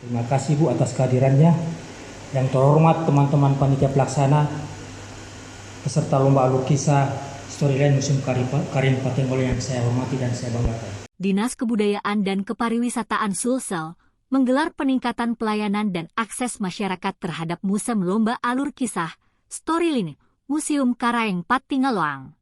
Terima kasih Bu atas kehadirannya. Yang terhormat teman-teman panitia pelaksana, peserta lomba alur kisah Storyline Museum Karin Patenggolan yang saya hormati dan saya banggakan. Dinas Kebudayaan dan Kepariwisataan Sulsel menggelar peningkatan pelayanan dan akses masyarakat terhadap Museum Lomba Alur Kisah Storyline Museum Karaeng Patingaloang.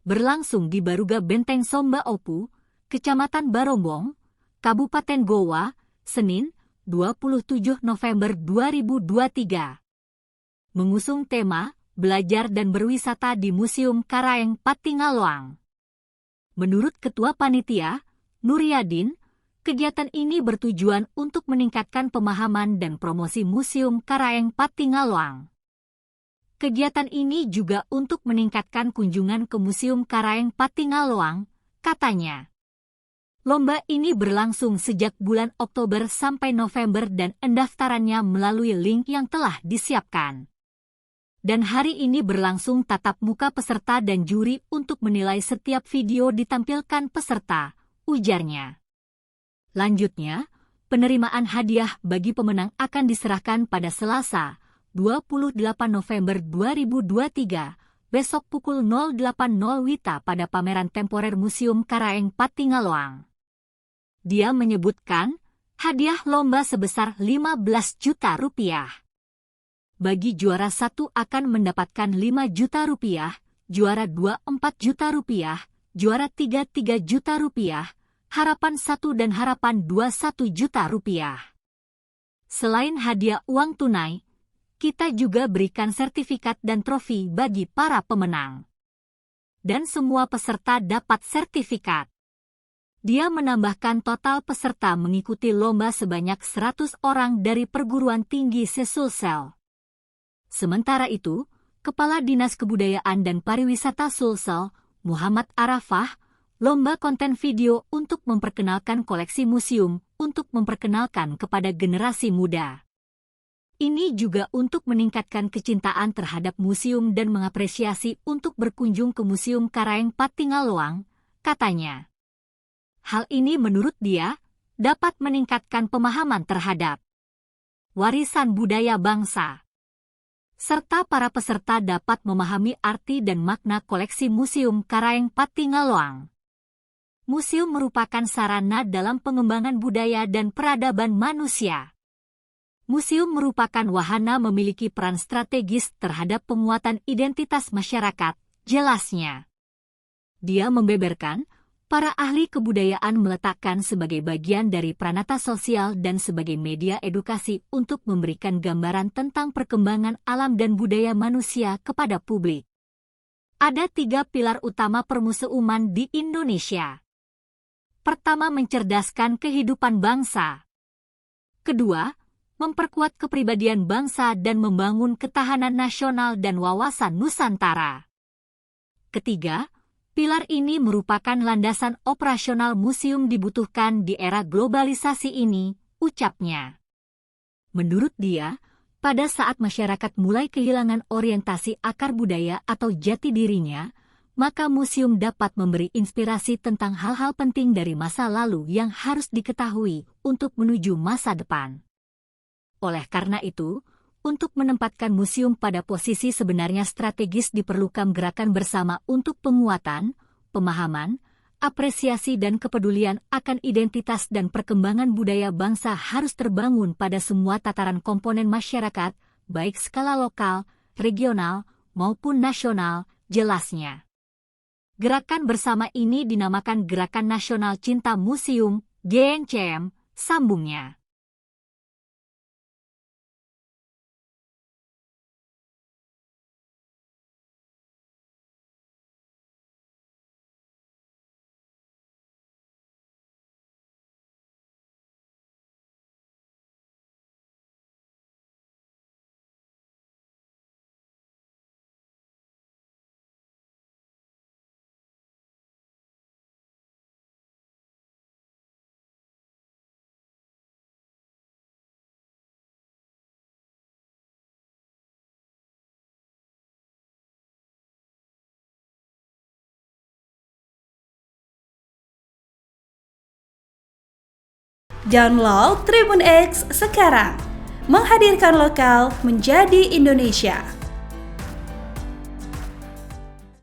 Berlangsung di Baruga Benteng Somba Opu, Kecamatan Barombong, Kabupaten Goa, Senin, 27 November 2023. Mengusung tema Belajar dan Berwisata di Museum Karaeng Patingaloang. Menurut Ketua Panitia, Nuryadin, kegiatan ini bertujuan untuk meningkatkan pemahaman dan promosi Museum Karaeng Patingaloang. Kegiatan ini juga untuk meningkatkan kunjungan ke Museum Karaeng Patingaloang, katanya. Lomba ini berlangsung sejak bulan Oktober sampai November dan pendaftarannya melalui link yang telah disiapkan. Dan hari ini berlangsung tatap muka peserta dan juri untuk menilai setiap video ditampilkan peserta, ujarnya. Lanjutnya, penerimaan hadiah bagi pemenang akan diserahkan pada Selasa, 28 November 2023, besok pukul 08.00 WITA pada pameran temporer Museum Karaeng Patingaloang. Dia menyebutkan, hadiah lomba sebesar 15 juta rupiah. Bagi juara 1 akan mendapatkan 5 juta rupiah, juara 2 4 juta rupiah, juara 3 3 juta rupiah, harapan 1 dan harapan 2 1 juta rupiah. Selain hadiah uang tunai, kita juga berikan sertifikat dan trofi bagi para pemenang. Dan semua peserta dapat sertifikat. Dia menambahkan total peserta mengikuti lomba sebanyak 100 orang dari perguruan tinggi se-Sulsel. Sementara itu, Kepala Dinas Kebudayaan dan Pariwisata Sulsel, Muhammad Arafah, lomba konten video untuk memperkenalkan koleksi museum untuk memperkenalkan kepada generasi muda. Ini juga untuk meningkatkan kecintaan terhadap museum dan mengapresiasi untuk berkunjung ke Museum Karaeng Patingaloang, katanya. Hal ini menurut dia dapat meningkatkan pemahaman terhadap warisan budaya bangsa. Serta para peserta dapat memahami arti dan makna koleksi Museum Karaeng Patingaloang. Museum merupakan sarana dalam pengembangan budaya dan peradaban manusia. Museum merupakan wahana memiliki peran strategis terhadap penguatan identitas masyarakat, jelasnya. Dia membeberkan, para ahli kebudayaan meletakkan sebagai bagian dari pranata sosial dan sebagai media edukasi untuk memberikan gambaran tentang perkembangan alam dan budaya manusia kepada publik. Ada 3 pilar utama permuseuman di Indonesia. Pertama, mencerdaskan kehidupan bangsa. Kedua, memperkuat kepribadian bangsa dan membangun ketahanan nasional dan wawasan Nusantara. Ketiga, pilar ini merupakan landasan operasional museum dibutuhkan di era globalisasi ini, ucapnya. Menurut dia, pada saat masyarakat mulai kehilangan orientasi akar budaya atau jati dirinya, maka museum dapat memberi inspirasi tentang hal-hal penting dari masa lalu yang harus diketahui untuk menuju masa depan. Oleh karena itu, untuk menempatkan museum pada posisi sebenarnya strategis diperlukan gerakan bersama untuk penguatan, pemahaman, apresiasi dan kepedulian akan identitas dan perkembangan budaya bangsa harus terbangun pada semua tataran komponen masyarakat, baik skala lokal, regional, maupun nasional, jelasnya. Gerakan bersama ini dinamakan Gerakan Nasional Cinta Museum, GNCM, sambungnya. Download Tribun X sekarang. Menghadirkan lokal menjadi Indonesia.